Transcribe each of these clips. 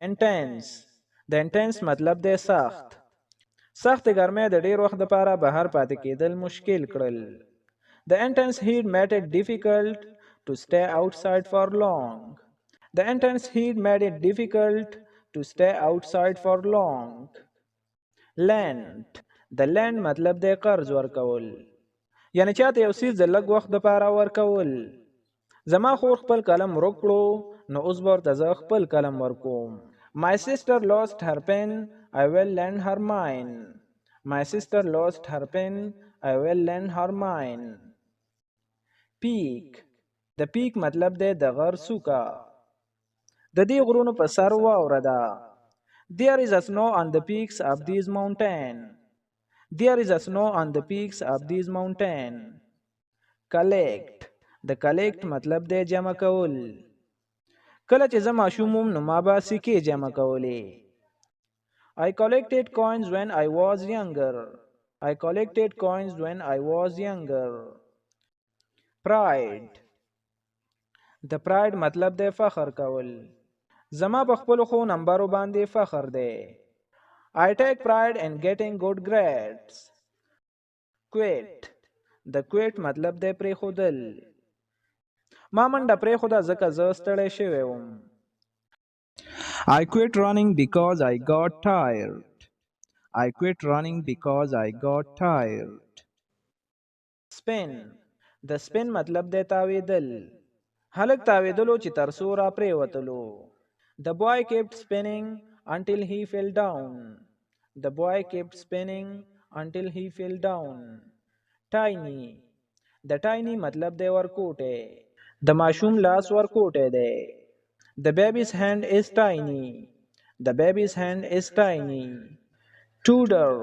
انټنس د انټنس مطلب دی سخت. سخت ګرمۍ د ډیر وخت لپاره بهر پاتې کېدل مشکل کړل. The intense heat made it difficult to stay outside for long. The intense heat made it difficult to stay outside for long. Lend د lend مطلب دی قرض ورکول. یعنی چاته یو څیز د لږ وخت لپاره ورکول. زما خور خپل قلم ورک کړو نو اوس به ورته زه خپل قلم ورکوم. My sister lost her pen, I will lend her mine. My sister lost her pen, I will lend her mine. Peak د peak مطلب دی د غر څوکه. د دې غرونو په سر واوره ده. There is a snow on the peaks of these mountains. There is a snow on the peaks of these mountains. Collect د collect مطلب دی جمع کول. کله چې زه ماشوم وم نو ما به سکې جمع کولې. I collected coins when I was younger. I collected coins when I was younger. Pride د pride مطلب دی فخر کول. زما په خپلو ښو نمبرو باندې فخر دی. I take pride in getting good grades. Quit د quit مطلب دی پرېښودل. ما منډه پرېښوده ځکه زه ستړی شوی وم. I quit running because I got tired. I quit running because I got tired. Spin د spin مطلب دی تاوېدل. هلک تاوېدلو چې تر څو را پرېوتلو. The boy kept spinning until he fell down. The boy kept spinning until he fell down. Tiny د tiny مطلب دی ورکوټی. د ماشوم لاس ورکوټی دی. The baby's hand is tiny. The baby's hand is tiny. Tutor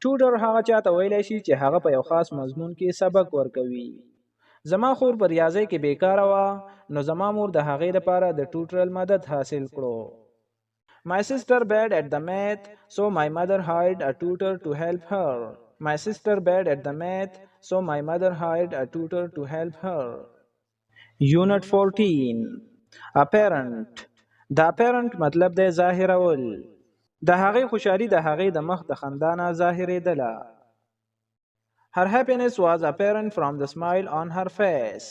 tutor هغه چاته ویلی شي چې هغه په یو خاص مضمون کې سبق ورکوي. زما خور په ریاضۍ کې بیکاره وه نو زما مور د هغې لپاره د ټوټرل مدد حاصل کړو. My sister bad at the math, so my mother hired a tutor to help her. My sister bad at the math, so my mother hired a tutor to help her. Unit 14 Apparent د apparent مطلب دی ظاهرول. د هغې خوشحالي د هغې د مخ د خندا نه ظاهرېدله. Her happiness was apparent from the smile on her face.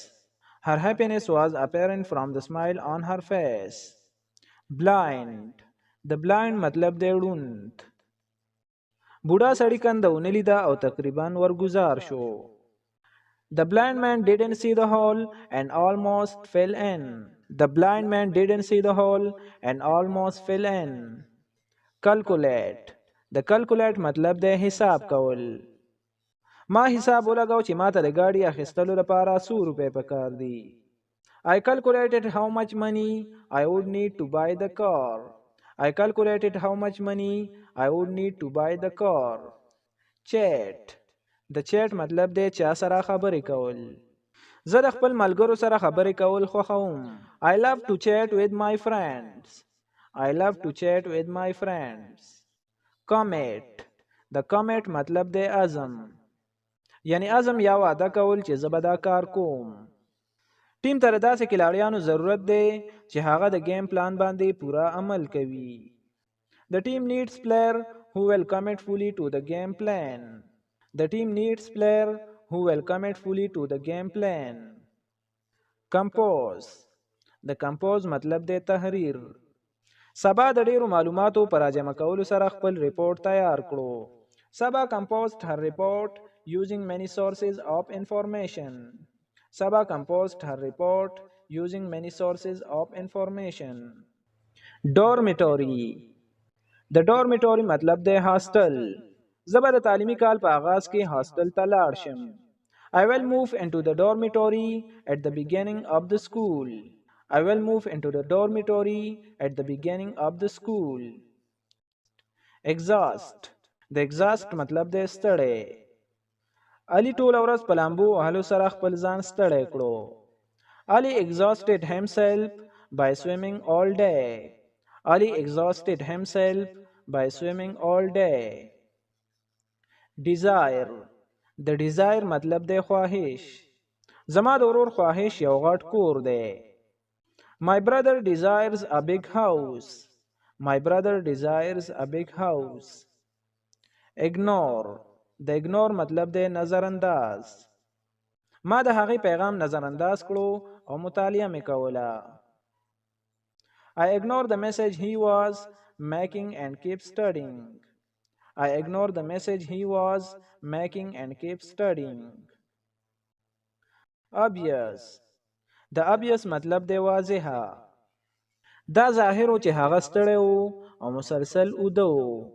Her happiness was apparent from the smile on her face. Blind د blind مطلب دی ړوند. بوډا سړي کنده ونه لیده او تقریبا ورګزار شو. The blind man didn't see the hole and almost fell in. The blind man didn't see the hole and almost fell in. Calculate د calculate مطلب دی حساب کول. ما حساب ولګاو چې ما ته د ګاډي اخیستلو لپاره 100 روپۍ پکار دي. I calculated how much money I would need to buy the car. I calculated how much money I would need to buy the car. Chat د chat مطلب دی چا سره خبرې کول. زه د خپل ملګرو سره خبرې کول خوښوم. I love to chat with my friends. I love to chat with my friends. Commit د commit مطلب دی عزم. یعنی عزم یا وعده کول چې زه به دا کار کوم. ټیم ته داسې کلاړیانو ضرورت دی چې هغه د گیم پلان باندې پورا عمل کوي. The team needs player who will commit fully to the game plan. The team needs player who will commit fully to the game plan. Compose د compose مطلب دی تحریر. سبا د ډیرو معلوماتو پر راجمع کولو سره خپل ریپورت تیار کړو. Saba composed her report using many sources of information. Saba composed her report using many sources of information. Dormitory د dormitory مطلب دی hostel. زه به د تعلیمي کال په آغاز کې hostel ته لاړ شم. I will move into the dormitory at the beginning of the school. I will move into the dormitory at the beginning of the school. Exhaust د exhaust مطلب دی ستړی. علي ټوله ورځ په لامبو وهلو سره خپل ځان ستړی کړو. Ali exhausted himself by swimming all day. Ali exhausted himself by swimming all day. Desire د desire مطلب دی خواهش. زما د ورور خواهش یو غټ کور دی. My brother desires a big house. My brother desires a big house. Ignore. د ignore مطلب دی نظر انداز. ما د هغې پیغام نظر انداز کړو او مطالعه مې کوله. I ignored the message he was making and keep studying. I ignored the message he was making and keep studying. Obvious. د obvious مطلب دی واضحه. دا ظاهر و چې هغه ستړی و او مسلسل اوده و.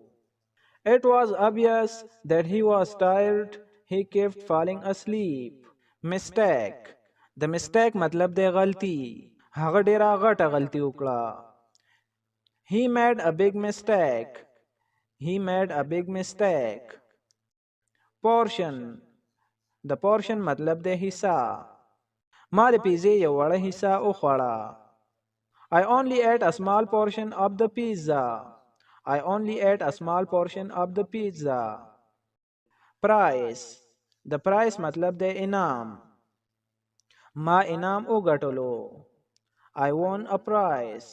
It was obvious that he was tired. He kept falling asleep. Mistake. د mistake مطلب دی غلطي. هغه ډیره غټه غلطي وکړه. He made a big mistake. He made a big mistake. Portion. د portion مطلب دی حصہ. ما د پیزې یو وړه حصہ وخوړه. I only ate a small portion of the pizza. I only ate a small portion of the pizza. Prize. د prize مطلب دی انعام. ما انعام وګټلو. I won a prize.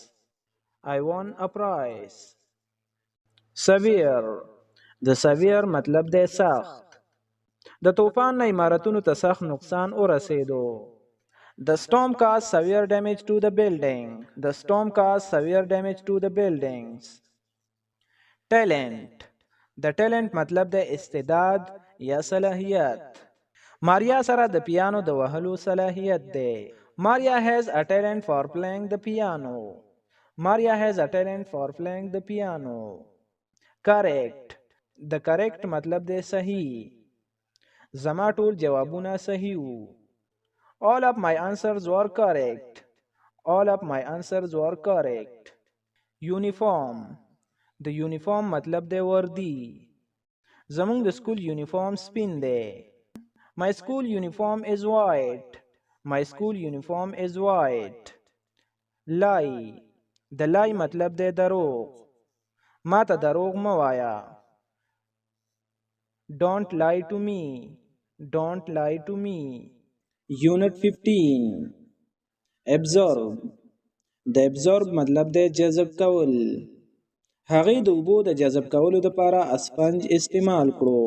I won a prize. Severe. د severe مطلب دی سخت. د طوفان نه عمارتونو ته سخت نقصان ورسېدو. The storm caused severe damage to the building. The storm caused severe damage to the buildings. Talent. د talent مطلب د استعداد یا صلاحیت. ماریا سره د پیانو د وهلو صلاحیت دی. Maria has a talent for playing the piano. Maria has a talent for playing the piano. Correct. د correct مطلب دی صحیح. زما ټول جوابونه صحیح وو. All of my answers were correct. All of my answers were correct. Uniform. د uniform مطلب دی وردی. زمونږ د سکول یونیفارم سپین دی. My school uniform is white. My school uniform is white. Lie. د lie مطلب دی دروغ. ما ته دروغ مه وایا. Don't lie to me. Don't lie to me. Unit 15. Absorb. د absorb مطلب دی جذب کول. هغې د اوبو د جذب کولو لپاره اسپنج استعمال کړو.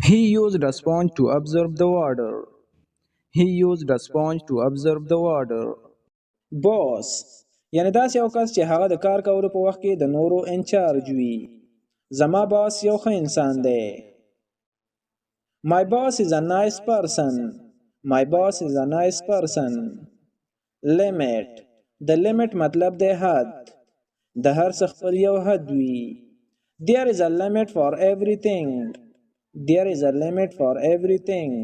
He used a sponge to absorb the water. He used a sponge to absorb the water. Boss. یعنی داسې یو کس چې هغه د کار کولو په وخت کې د نورو انچارج وي. زما باس یو ښه انسان دی. My boss is a nice person. My boss is a nice person. Limit. د limit مطلب دی حد. د هر څه خپل یو حد وي. There is a limit for everything. There is a limit for everything.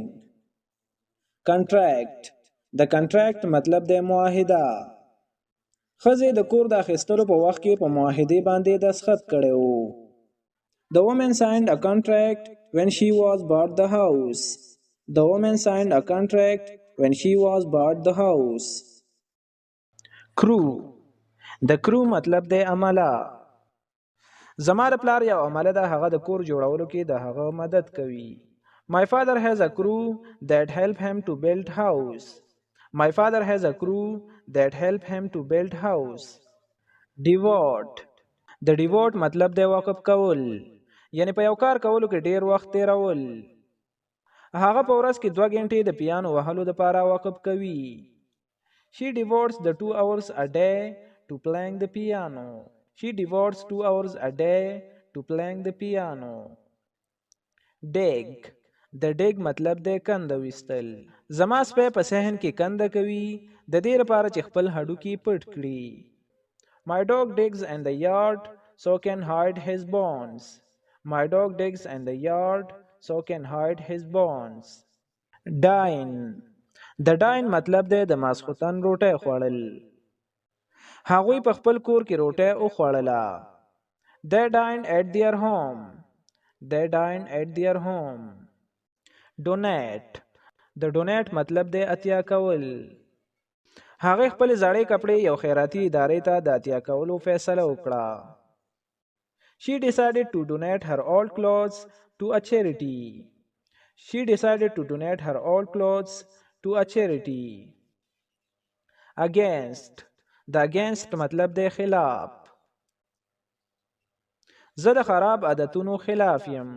Contract. د contract مطلب دی معاهده. ښځې د کور د اخیستلو په وخت کې په معاهدې باندې دستخط کړی و. The woman signed a contract when she was bought the house. The woman signed a contract when she was bought the house. Crew. د crew مطلب دی عمله. زما د پلار یو عمله ده. هغه د کور جوړولو کې د هغه مدد کوي. My father has a crew that help him to build house. My father has a crew that help him to build house. Devote. د devote مطلب دی وقف کول. یعنی په یو کار کولو کې ډیر وخت تیرول. هغه په ورځ کې 2 غنټې د پیانو وهلو لپاره وقف کوي. She devotes the 2 hours a day to playing the piano. She devotes 2 hours a day to playing the piano. Dig. د dig مطلب دی کنده ویستل. زما سپی په صحن کې کنده کوي د دې لپاره چې خپل هډوکي پټ کړي. My dog digs in the yard so can hide his bones. My dog digs in the yard so can hide his bones. Dine. د dine مطلب دی د ماسخوتن روټۍ خوړل. هغوی په خپل کور کې روټۍ وخوړله. They dined at their home. They dined at their home. Donate. د donate مطلب دی عطیه کول. هغې خپل زړې کپړې یو خیراتي ادارې ته د عطیه کولو فیصله وکړه. She decided to donate her old clothes to a charity. She decided to donate her old clothes to a charity. against. د against مطلب دی خلاف. زه د خراب عادتونو خلاف یم.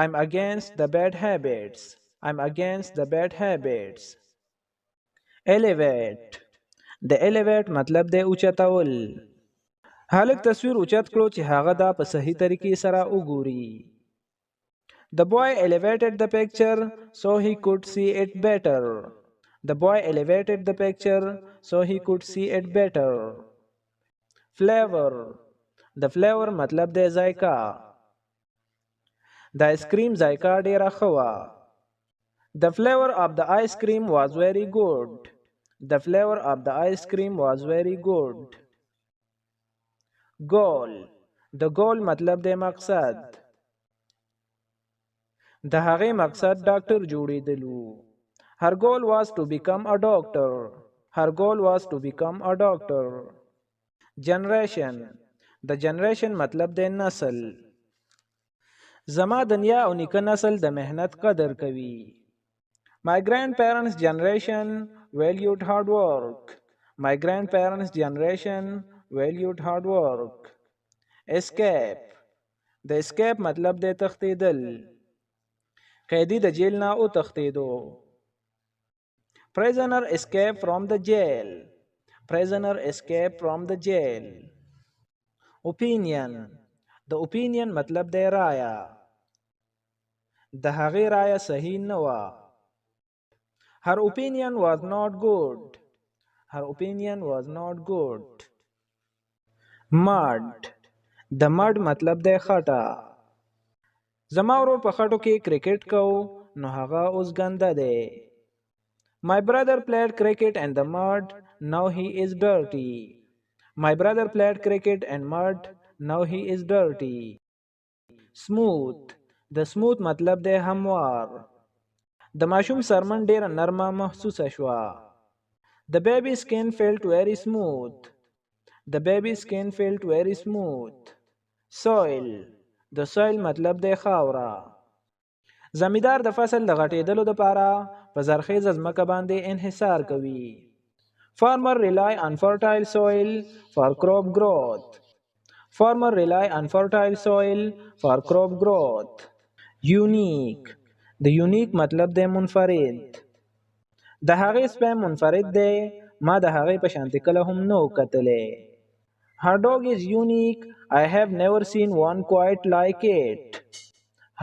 I'm against the bad habits. I'm against the bad habits. elevate. د elevate مطلب دی اوچتول. هلک تصویر اوچت کړو چې هغه دا په صحیح طریقې سره وګوري. The boy elevated the picture so he could see it better. The boy elevated the picture so he could see it better. Flavor. د flavor مطلب دی ذایقه. د ice cream ذایقه ډیره ښه وه. The flavor of the ice cream was very good. The flavor of the ice cream was very good. Goal. د goal مطلب دی مقصد. د هغې مقصد ډاکټر جوړېدلو. Her goal was to become a doctor. Her goal was to become a doctor. Generation. د generation مطلب دی نسل. زما د نیا او نیکه نسل د مهنت قدر کوي. My grandparents' generation valued hard work. My grandparents' generation valued hard work. Escape. د escape مطلب دی تښتېدل. قیدی د جیل نه او تښتېدو. Prisoner escaped from the jail. Prisoner escaped from the jail. Opinion. د opinion مطلب دی رایه. د هغې رایه صحیح نه وه. Her opinion was not good. Her opinion was not good. Mud. د mud مطلب دی خټه. زما ورور په خټو کې کرکټ کو نو هغه اوس ګنده دی. My brother played cricket in the mud. Now he is dirty. My brother played cricket in mud. Now he is dirty. Smooth. د smooth مطلب دی هموار. د ماشوم سرمن ډیره نرمه محسوسه شوه. The baby skin felt very smooth. The baby skin felt very smooth. Soil. د soil مطلب دی خاوره. زمیندار د فصل د غټېدلو لپاره په زرخیزه ځمکه باندې انحصار کوي. Farmer rely on fertile soil for crop growth. Farmer rely on fertile soil for crop growth. Unique. د unique مطلب دی منفرد. د هغې سپی منفرد دی. ما د هغې په شانتې کله هم نه و کتلی. Her dog is unique. I have never seen one quite like it.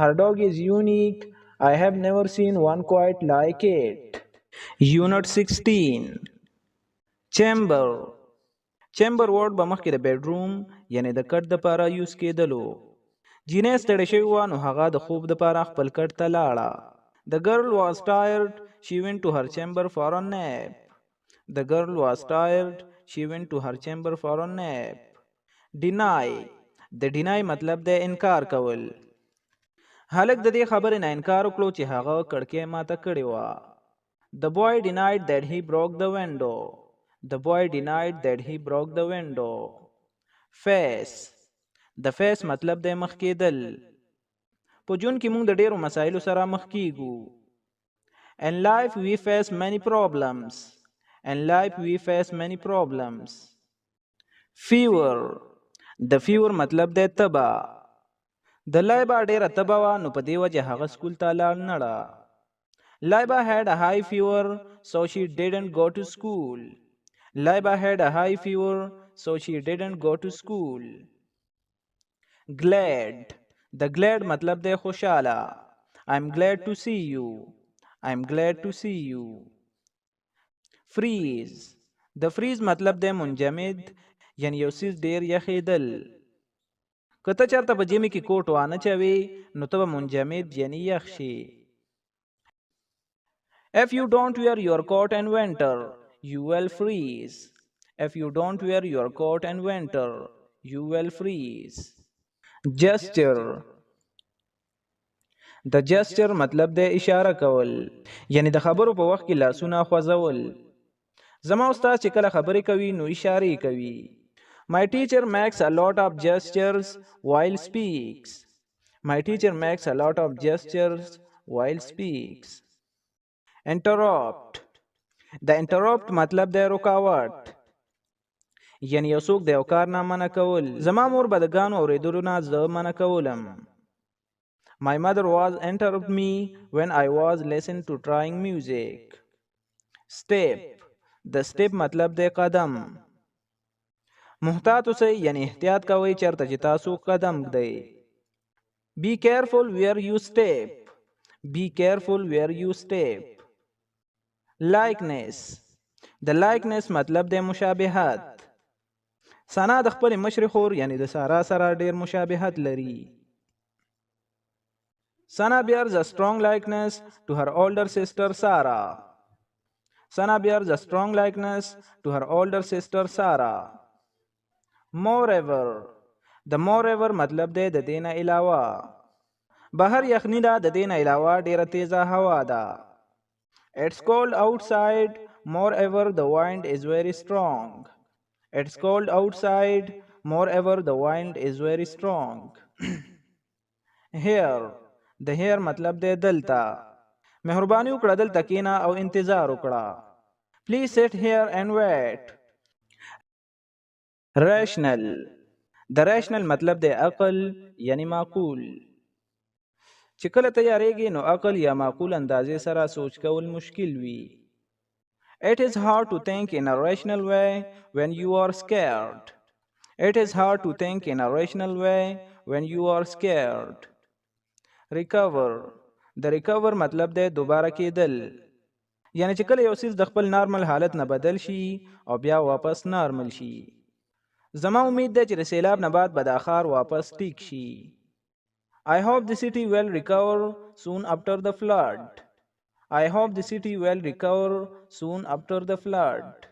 Her dog is unique. I have never seen one quite like it. Unit 16. Chamber. Chamber word به مخکې د bedroom یعنی د کټ دپاره یوز کېدلو. جینۍ ستړې شوې وه نو هغه د خوب دپاره خپل کټ ته لاړه. The girl was tired. She went to her chamber for a nap. The girl was tired. She went to her chamber for a nap. Deny. د deny مطلب دی انکار کول. هلک د دې خبرې نه انکار وکړو چې هغه کړکۍ ماته کړې وه. The boy denied that he broke the window. The boy denied that he broke the window. Face. د face مطلب دی مخ کېدل. په ژوند کې موږ د ډېرو مسایلو سره مخ کېږو. In life we face many problems. In life we face many problems. Fever. د fever مطلب دی تبه. د لایبا ډیره تبه وه نو په دې وجه هغه سکول ته لاړ نړه. لایبا had a high fever so she didn't go to school. لایبا had a high fever so she didn't go to school. Glad. د glad مطلب دی خوشاله. I'm glad to see you. I'm glad to see you. Freeze. د freeze مطلب دی منجمد یعنی یو څیز ډیر یخېدل. که ته چېرته په ژمي کې کوټ وانه چوې نو ته به منجمد یعنی یخ شي. If you don't wear your coat in winter, you will freeze. If you don't wear your coat in winter, you will freeze. Gesture. د gesture مطلب دی اشاره کول یعنی د خبرو په وخت کې لاسونه خوځول. زما استاد چې کله خبرې کوي نو اشارې کوي. My teacher makes a lot of gestures while speaks. My teacher makes a lot of gestures while speaks. Interrupt. د انټرپټ مطلب د رکاوټ، یعنی یو څوک د یو کار نه منع کول. زما مور به د ګانو اورېدلو نه زه منع کولم. My mother was interrupt me when I was listening to trying music. Step. د step مطلب د قدم. محتاط اوسئ یعنی احتیاط کوئ چرته چې تاسو قدم ږدئ. Be careful where you step. Be careful where you step. Likeness. د likeness مطلب د مشابهت. ثنا د خپل مشر خور یعنی د سارا سره ډیر مشابهت لري. Sana bears a strong likeness to her older sister Sarah. Sana bears a strong likeness to her older sister Sarah. Moreover. د moreover مطلب دی د دې نه علاوه. بهر یخني ده، د دې نه علاوه ډیره تیزه هوا ده. It's cold outside. Moreover the wind is very strong. It's cold outside. Moreover the wind is very strong. Here. د هیر مطلب دی دلته. مهرباني وکړه دلته کېنه او انتظار وکړه. Please sit here and wait. Rational. د rational مطلب دی عقل یعنی معقول. چې کله تیاریږي نو عقل یا معقول اندازې سره سوچ کول مشکل وي. It is hard to think in a rational way when you are scared. It is hard to think in a rational way when you are scared. Recover. د recover مطلب دی دوباره کېدل، یعنی چې کله یو څیز د خپل نارمل حالت نه بدل شي او بیا واپس نارمل شي. زما امید ده چې د سیلاب نه بعد به دا ښار واپس ټیک شي. I hope the city will recover soon after the flood. I hope the city will recover soon after the flood.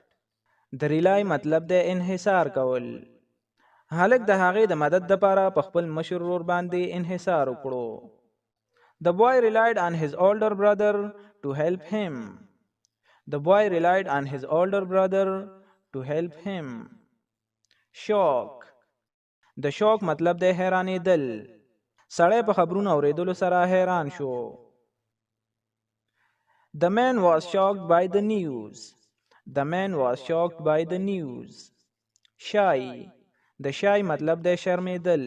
د rely مطلب دی انحصار کول. هلک د هغې د مدد دپاره په خپل مشر ورور باندې انحصار وکړو. The boy relied on his older brother to help him. The boy relied on his older brother to help him. Shock. د shock مطلب دی حیرانېدل. سړی په خبرونو اورېدلو سره حیران شو. The man was shocked by the news. The man was shocked by the news. Shy. د shy مطلب دی شرمېدل.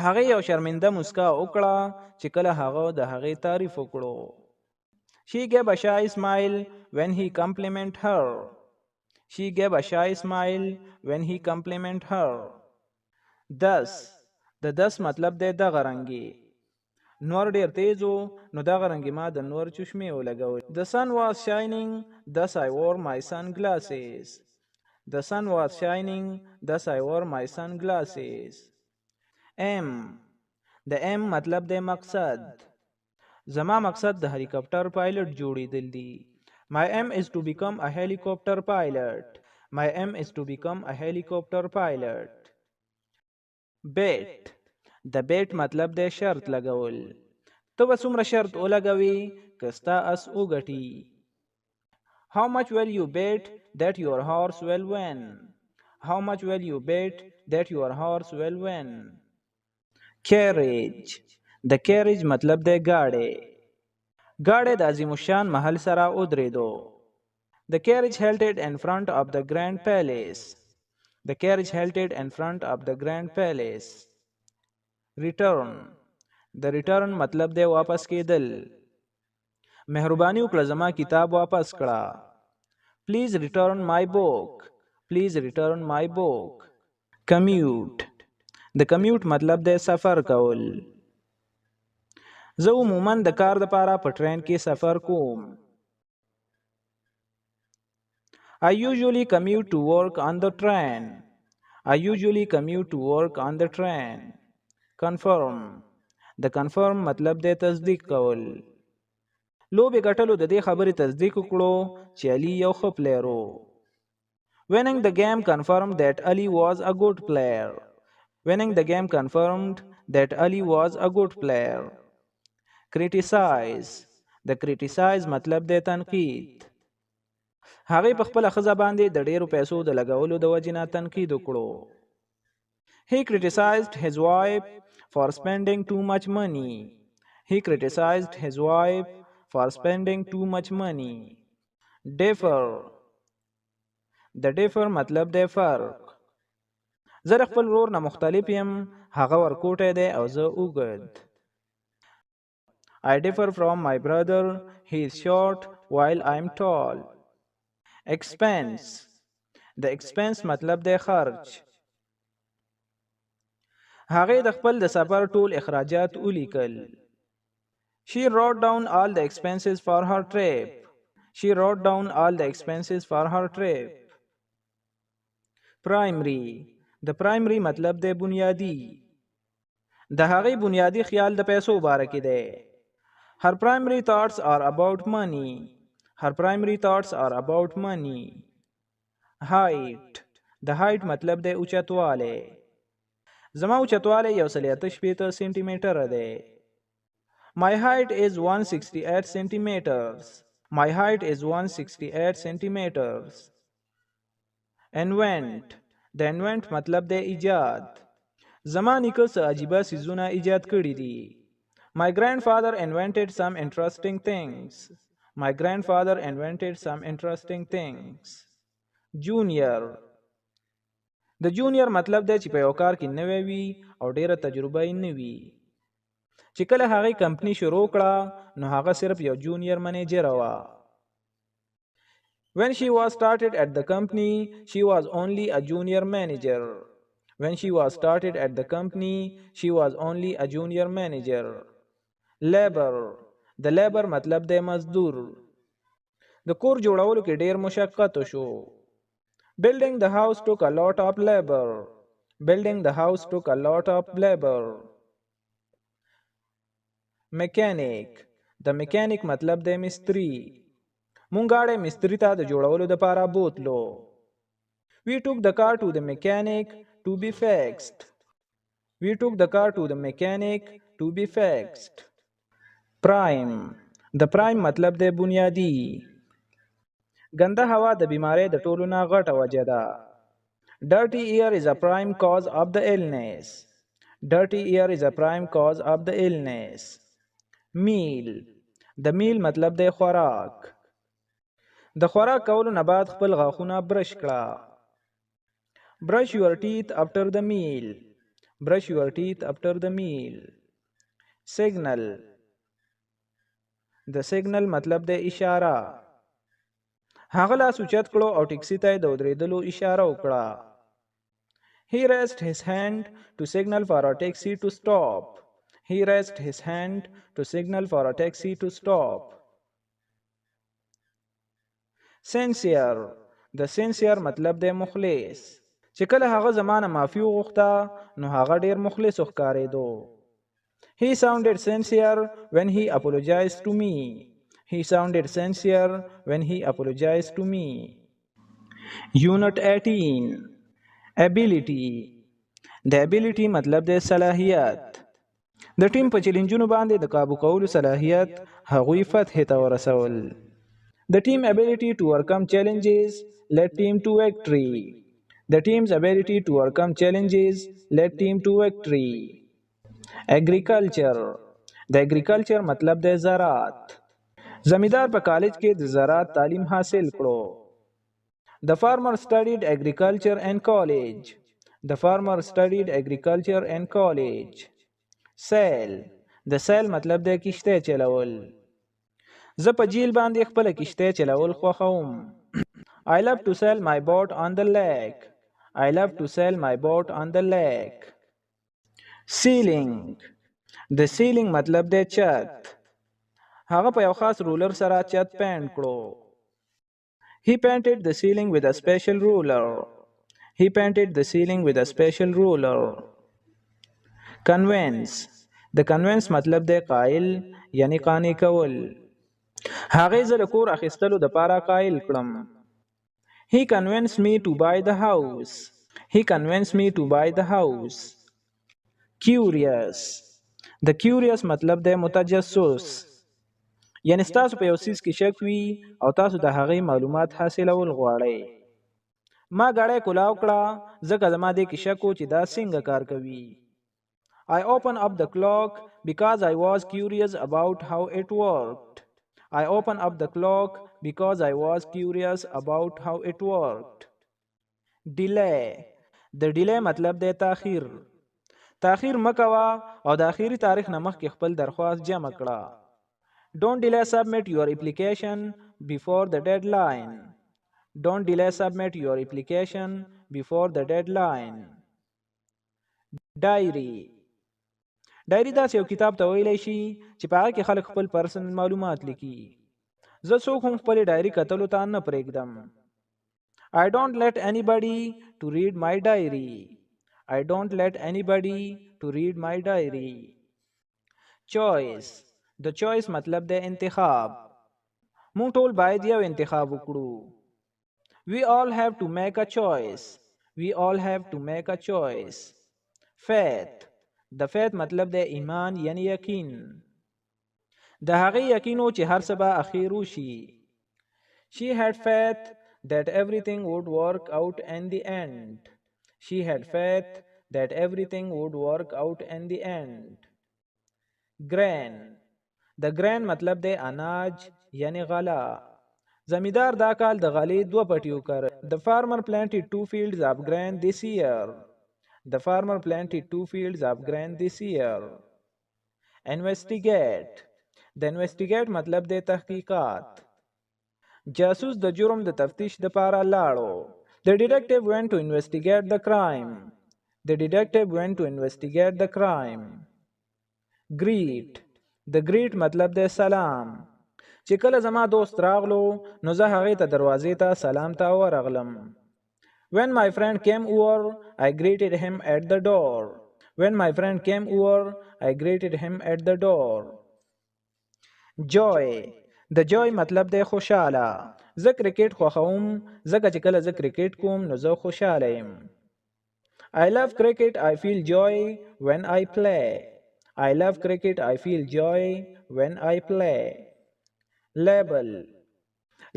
هغه یو شرمنده مسکا وکړه چې کله هغه د هغې تعریف وکړو. She gave a shy smile when he complimented her. She gave a shy smile when he complimented her. Thus. د دس مطلب دی دغه رنګې. نور ډیر تیز و نو دغه رنګې ما د نور چشمې ولګول. The sun was shining, thus I wore my sunglasses. The sun was shining, thus I wore my sunglasses. M. د M مطلب دی مقصد. زما مقصد د هلیکاپټر پایلټ جوړېدل دي. My aim is to become a helicopter pilot. My aim is to become a helicopter pilot. Bet. د bet مطلب دی شرط لګول. ته به څومره شرط ولګوي که ستا اس وګټي. How much will you bet that your horse will win? How much will you bet that your horse will win? Carriage. د carriage مطلب دی ګاډی. ګاډی د عظیم الشان محل سره ودرېدو. The carriage halted in front of the grand palace. The carriage halted in front of the grand palace. Return. د return مطلب دی واپس کېدل. مهرباني وکړه زما کتاب واپس کړه. Please return my book. Please return my book. Commute. د commute مطلب دی سفر کول. زه عموما د کار دپاره په ټرین کې سفر کوم. I usually commute to work on the train. I usually commute to work on the train. Confirm. د confirm مطلب دی تصدیق کول. لوبې ګټلو د دې خبرې تصدیق وکړو چې علي یو ښه پلیر و. Winning the game confirmed that Ali was a good player. Winning the game confirmed that Ali was a good player. Criticize. د criticize مطلب دی تنقید. هغې په خپله ښځه باندې د ډیرو پیسو د لګولو د وجې نه تنقید وکړو. He criticized his wife for spending too much money. He criticized his wife for spending too much money. differ. د differ مطلب دی فرق. زه د خپل ورور نه مختلف یم. هغه ورکوټی دی او زه اوږد. I differ from my brother. He is short while I am tall. Expense. د expense مطلب دی خرچ. هغې د خپل د سفر ټول اخراجات ولیکل. She wrote down all the expenses for her trip. She wrote down all the expenses for her trip. Primary. د primary مطلب دی بنیادی. د هغې بنیادی خیال د پیسو باره کې دی. Her primary thoughts are about money. Her primary thoughts are about money. Height. د height مطلب دی اوچتوالی. زما اوچتوالی 1.8 سانتي متره دی. My height is 168 centimeters. My height is 168 centimeters. Invent. د invent مطلب دی ایجاد. زما نیکه څه عجیبه څیزونه ایجاد کړي دي. My grandfather invented some interesting things. My grandfather invented some interesting things. Junior. د junior مطلب دی چې په یو کار کې نوی وي او ډیره تجربه یې نه وي. چې کله هغې کمپنی شروع کړه نو هغه صرف یو جونیئر منیجره وه. When she was started at the company, she was only a junior manager. When she was started at the company, she was only a junior manager. Labor. د labor مطلب دی مزدور. د کور جوړولو کې ډیر مشقت شو. Building the house took a lot of labor. Building the house took a lot of labor. Mechanic. د mechanic مطلب دی مستری. مونږ غاړې مستری ته د جوړولو دپاره بوتلو. We took the car to the mechanic to be fixed. We took the car to the mechanic to be fixed. Prime. د prime مطلب دی بنیادی. ګنده هوا د بیماری د ټولو نه غټه وجه ده. Dirty air is a prime cause of the illness. Dirty air is a prime cause of the illness. Meal. د meal مطلب دی خوراک. د خوراک کولو نه بعد خپل غاښونه برش کړه. Brush your teeth after the meal. Brush your teeth after the meal. Signal. د signal مطلب دی اشاره. هغه لاس اوچت کړو او ټکسي ته د ودرېدلو اشاره وکړه. He raised his hand to signal for a taxi to stop. He raised his hand to signal for a taxi to stop. Sincere. د sincere مطلب دی مخلص. چې کله هغه زمانه معافي وغوښته نو هغه ډیر مخلص ښکارېدو. He sounded sincere when he apologized to me. He sounded sincere when he apologized to me. Unit 18. Ability. د ability مطلب دی صلاحیت. د ټیم په چیلنجونو باندې د قابو کولو صلاحیت هغوی فتح ته ورسول. The team ability to overcome challenges led team to victory. The team's ability to overcome challenges led team to victory. Agriculture. د agriculture مطلب دی زراعت. زمیندار په کالج کې د زراعت تعلیم حاصل کړو. The farmer studied agriculture in college. The farmer studied agriculture in college. Sail. د sail مطلب دی کشتی چلول. زه په جیل باندې خپل کشتی چلول خوښوم. I love to sail my boat on the lake. I love to sail my boat on the lake. Ceiling. د ceiling مطلب دی چت. هغه په یو خاص رولر سره چت پینټ کړو. He painted the ceiling with a special ruler. He painted the ceiling with a special ruler. Convince. د convince مطلب دی قائل یعنی قانع کول. هغې زه د کور اخیستلو دپاره قایل کړم. He convinced me to buy the house. He convinced me to buy the house. Curious. د curious مطلب دی متجسس. یعنی ستاسو په یو څیز کې شک وي او تاسو د هغې معلومات حاصلول غواړئ. ما ګاډی کولاو کړه ځکه زما دې کې شک و چې دا څنګه کار کوي. I opened up the clock because I was curious about how it worked. I opened up the clock because I was curious about how it worked. Delay. د ډیلی مطلب دی تاخیر. تاخیر مکوه او د اخیری تاریخ نه مخکې خپل درخواست جمع کړه. Don't delay submit your application before the deadline. Don't delay submit your application before the deadline. Diary. ډایری داسې یو کتاب ته ویلی شي چې په هغه کې خلک خپل پرسنل معلومات لیکي. زه څوک هم خپلې ډایري کتلو ته نه پرېږدم. I don't let anybody to read my diary. I don't let anybody to read my diary. Choice. د choice مطلب د انتخاب. مونږ ټول باید یو انتخاب وکړو. We all have to make a choice. We all have to make a choice. Faith. د faith مطلب د ایمان یعنی یقین. د هغې یقین و چې هر څه به اخیر وشي. She had faith that everything would work out in the end. She had faith that everything would work out in the end. Grain. د grain مطلب د اناج یعنی غله. زمیندار دا کال د غلې 2 پټي وکړ. The farmer planted 2 fields of grain this year. The farmer planted 2 fields of grain this year. Investigate. د investigate مطلب د تحقیقات. جاسوس د جرم د تفتیش د پاره لاړو. The detective went to investigate the crime. The detective went to investigate the crime. Greet. د greet مطلب د سلام. چې کله زما دوست راغلو نو زه هغې ته دروازې ته سلام ته ورغلم. When my friend came over, I greeted him at the door. When my friend came over, I greeted him at the door. Joy. د joy مطلب د خوشاله. زه کرکټ خوښوم ځکه چې کله زه کرکټ کوم نو زه خوشاله یم. I love cricket. I feel joy when I play. I love cricket. I feel joy when I play. Label.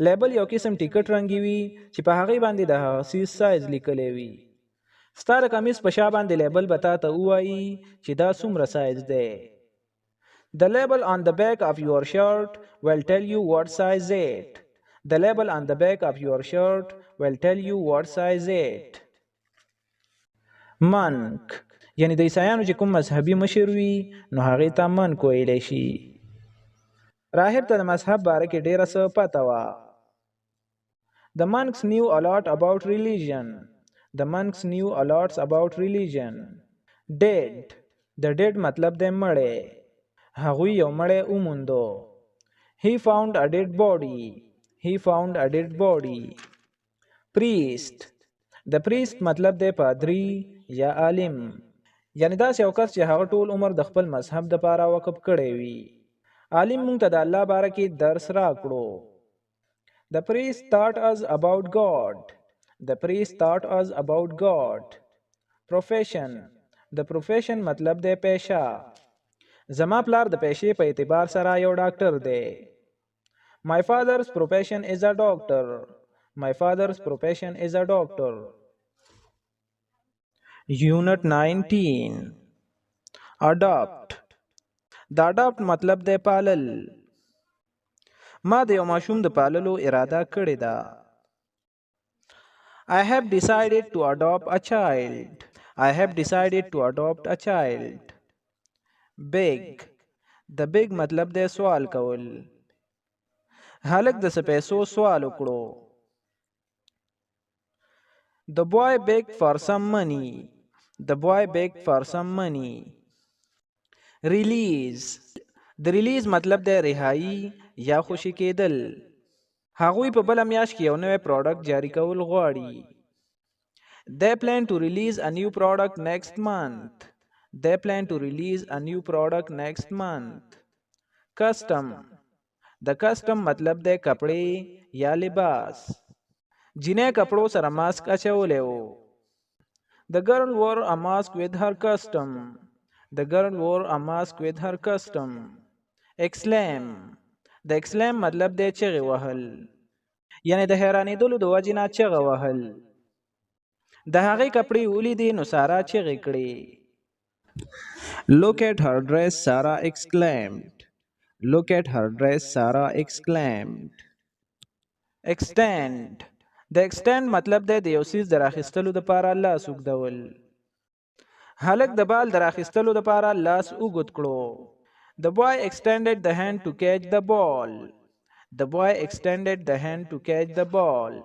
لیبل یو قسم ټیکټ رنګي وي چې په هغې باندې د هغه څیز سایز لیکلی وي. ستا د کمیس په شا باندې لیبل به تا ته ووایي چې دا څومره سایز دی. The label on the back of your shirt will tell you what size it. The label on the back of your shirt will tell you what size it. Monk. یعنی د عیسایانو چې کوم مذهبي مشر وي نو هغې ته منک ویلی شي. راهب ته د مذهب باره کې ډېره څه پته وه. The monks knew a lot about religion. The monks knew a lot about religion. Dead. د dead مطلب د مړی. هغوی یو مړی وموندو. He found a dead body. He found a dead body. Priest. د priest مطلب د پادری یا عالم. یعنی داسې یو کس چې هغه ټول عمر د خپل مذهب دپاره وقف کړی وي. عالم مونږ ته د الله باره کې درس راکړو. The priest taught us about God. The priest taught us about God. Profession. د profession مطلب د پیشه. زما پلار د پیشې په اعتبار سره یو ډاکټر دی. My father's profession is a doctor. My father's profession is a doctor. Unit 19. Adopt. د adopt مطلب د پالل. ما د یو ماشوم د پاللو اراده کړې ده. I have decided to adopt a child. I have decided to adopt a child. Beg. د beg مطلب د سوال کول. هلک د څه پیسو سوال وکړو. The boy begged for some money. The boy begged for some money. Release. د ریلیز مطلب د رهایی یا خوشي کېدل. هغوی په بله میاشت کې یو نوی پروډکټ جاری کول غواړي. They plan to release a new product next month. They plan to release a new product next month. Custom. د custom مطلب د کپړې یا لباس. جینۍ کپړو سره ماسک اچولی و. The girl wore a mask with her custom. The girl wore a mask with her custom. Exclaim. د exclaim مطلب د چغې وهل. یعنی د حیرانېدلو د وجې نه چغه وهل. د هغې کپړې ولیدې نو سارا چغې کړې. Look at her dress, Sarah exclaimed. Look at her dress, Sarah exclaimed. extend د extend مطلب دی د یو څیز د راخستلو لپاره لاس اوږدول. هلک د بال د راخستلو لپاره لاس اوږد کړو. The boy extended the hand to catch the ball. The boy extended the hand to catch the ball.